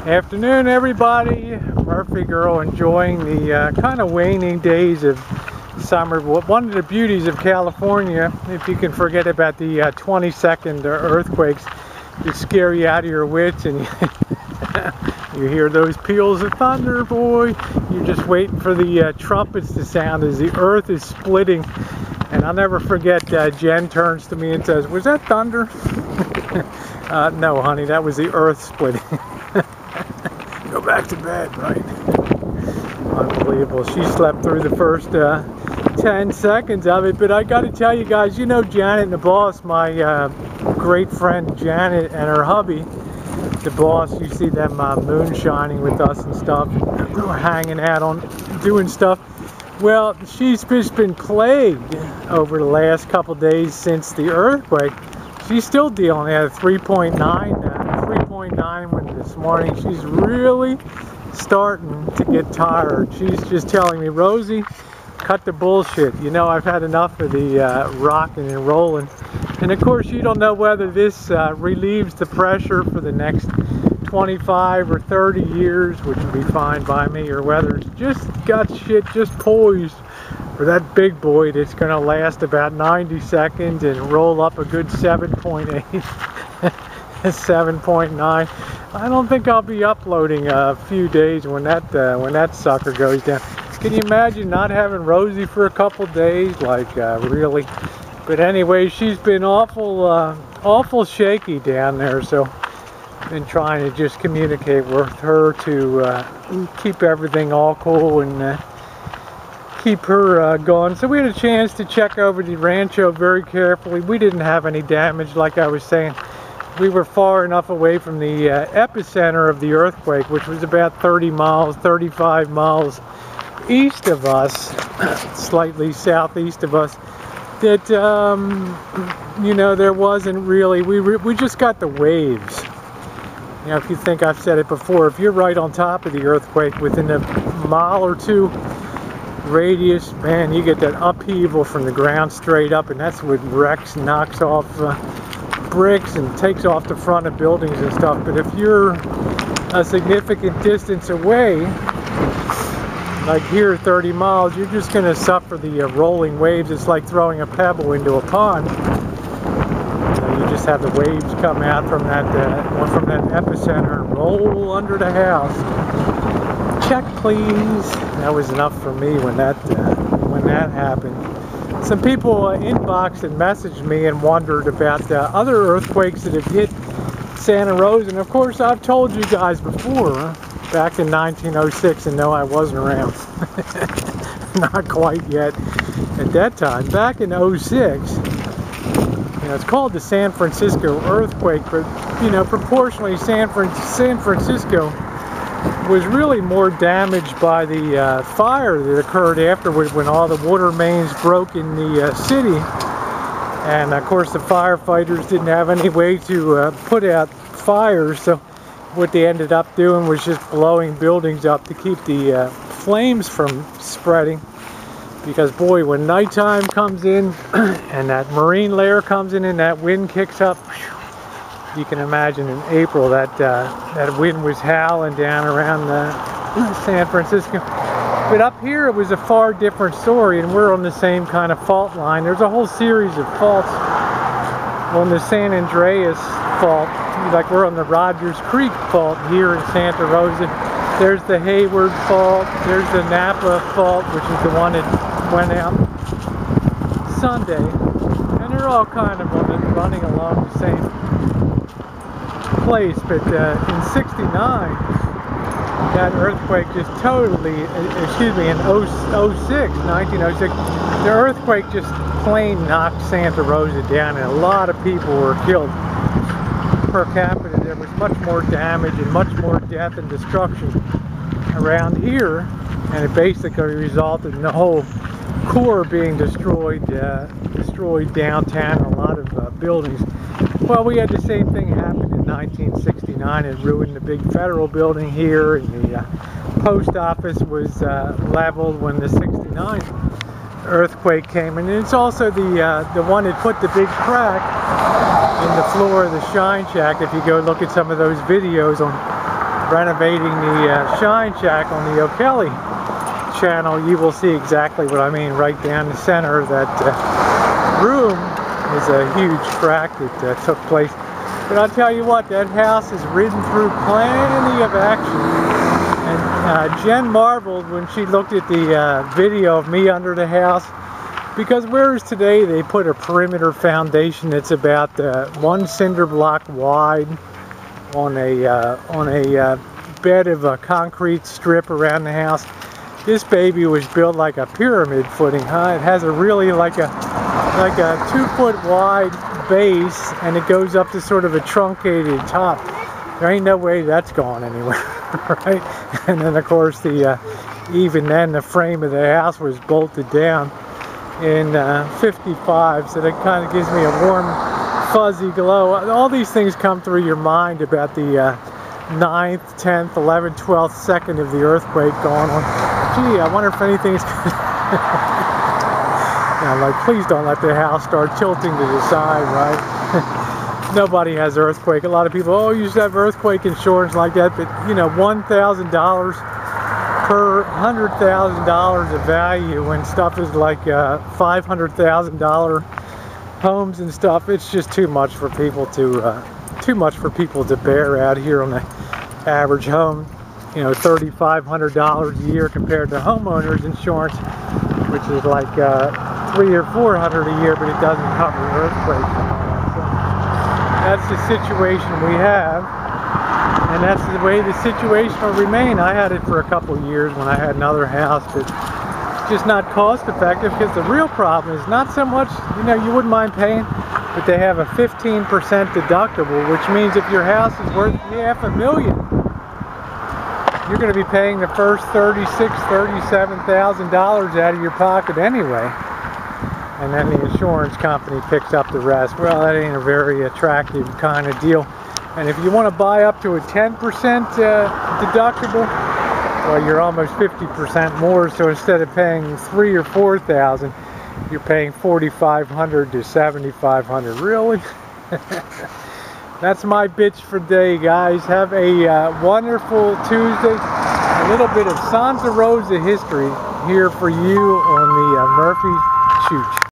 Afternoon, everybody. Murphy girl enjoying the kind of waning days of summer. One of the beauties of California, if you can forget about the 20-second earthquakes that scare you out of your wits, and you hear those peals of thunder, boy. You're just waiting for the trumpets to sound as the earth is splitting. And I'll never forget, Jen turns to me and says, "Was that thunder?" No, honey, that was the earth splitting. Go back to bed, right? Unbelievable. She slept through the first 10 seconds of it, but I got to tell you guys, you know Janet and the boss, my great friend Janet and her hubby, the boss, you see them moonshining with us and stuff, hanging out on, doing stuff. Well, she's just been plagued over the last couple days since the earthquake. She's still dealing at a 3.9 one this morning. She's really starting to get tired. She's just telling me, "Rosie, cut the bullshit. You know, I've had enough of the rocking and rolling." And of course, you don't know whether this relieves the pressure for the next 25 or 30 years, which would be fine by me, or whether it's just got shit just poised for that big boy that's going to last about 90 seconds and roll up a good 7.8, 7.9. I don't think I'll be uploading a few days when that sucker goes down. Can you imagine not having Rosie for a couple days? Like, really? But anyway, she's been awful shaky down there, so I've been trying to just communicate with her to keep everything all cool and keep her going. So we had a chance to check over the rancho very carefully. We didn't have any damage, like I was saying. We were far enough away from the epicenter of the earthquake, which was about 30 miles, 35 miles east of us, slightly southeast of us, that, you know, there wasn't really, we just got the waves. You know, if you think I've said it before, if you're right on top of the earthquake within a mile or two radius, man, you get that upheaval from the ground straight up, and that's what wrecks, knocks off bricks and takes off the front of buildings and stuff. But if you're a significant distance away, like here 30 miles, you're just going to suffer the rolling waves. It's like throwing a pebble into a pond. You just have the waves come out from that epicenter and roll under the house. Check, please. That was enough for me when that happened. Some people inboxed and messaged me and wondered about other earthquakes that have hit Santa Rosa. And of course, I've told you guys before, back in 1906, and no, I wasn't around. Not quite yet at that time. Back in 06, you know, it's called the San Francisco earthquake, but, you know, proportionally, San Francisco was really more damaged by the fire that occurred afterward when all the water mains broke in the city. And of course the firefighters didn't have any way to put out fires, so what they ended up doing was just blowing buildings up to keep the flames from spreading. Because boy, when nighttime comes in and that marine layer comes in and that wind kicks up, you can imagine in April that wind was howling down around San Francisco. But up here it was a far different story, and we're on the same kind of fault line. There's a whole series of faults on the San Andreas fault. Like we're on the Rogers Creek fault here in Santa Rosa. There's the Hayward fault. There's the Napa fault, which is the one that went out Sunday. And they're all kind of running along the same place, but in 69, that earthquake just totally, excuse me, in 1906, the earthquake just plain knocked Santa Rosa down, and a lot of people were killed. Per capita, there was much more damage and much more death and destruction around here, and it basically resulted in the whole core being destroyed downtown, a lot of buildings. Well, we had the same thing happen in 1969. It ruined the big federal building here, and the post office was leveled when the 69 earthquake came. And it's also the one that put the big crack in the floor of the Shine Shack. If you go look at some of those videos on renovating the Shine Shack on the O'Kelly channel, you will see exactly what I mean. Right down the center of that room is a huge crack that took place. But I'll tell you what, that house has ridden through plenty of action. And Jen marveled when she looked at the video of me under the house, because whereas today they put a perimeter foundation that's about 1 cinder block wide on a bed of a concrete strip around the house, this baby was built like a pyramid footing, huh? It has a really like a 2-foot wide base, and it goes up to sort of a truncated top. There ain't no way that's going anywhere, right? And then of course even then the frame of the house was bolted down in 55, so that kind of gives me a warm fuzzy glow. All these things come through your mind about the 9th, 10th, 11th, 12th second of the earthquake going on. Gee, I wonder if anything's like, please don't let the house start tilting to the side, right? Nobody has earthquake. A lot of people, oh, you should have earthquake insurance like that, but you know, $1,000 per $100,000 of value when stuff is like $500,000 homes and stuff, it's just too much for people to bear out here on the average home. You know, $3,500 a year compared to homeowners insurance, which is like $300 or $400 a year, but it doesn't cover earthquakes and all that. So that's the situation we have, and that's the way the situation will remain. I had it for a couple of years when I had another house, but it's just not cost effective, because the real problem is not so much, you know, you wouldn't mind paying, but they have a 15% deductible, which means if your house is worth $500,000, you're going to be paying the first $36,000, $37,000 out of your pocket anyway. And then the insurance company picks up the rest. Well, that ain't a very attractive kind of deal. And if you want to buy up to a 10% deductible, well, you're almost 50% more. So instead of paying $3,000 or $4,000, you're paying $4,500 to $7,500. Really? That's my bitch for today, guys. Have a wonderful Tuesday. A little bit of Santa Rosa history here for you on the Murphy Chooch.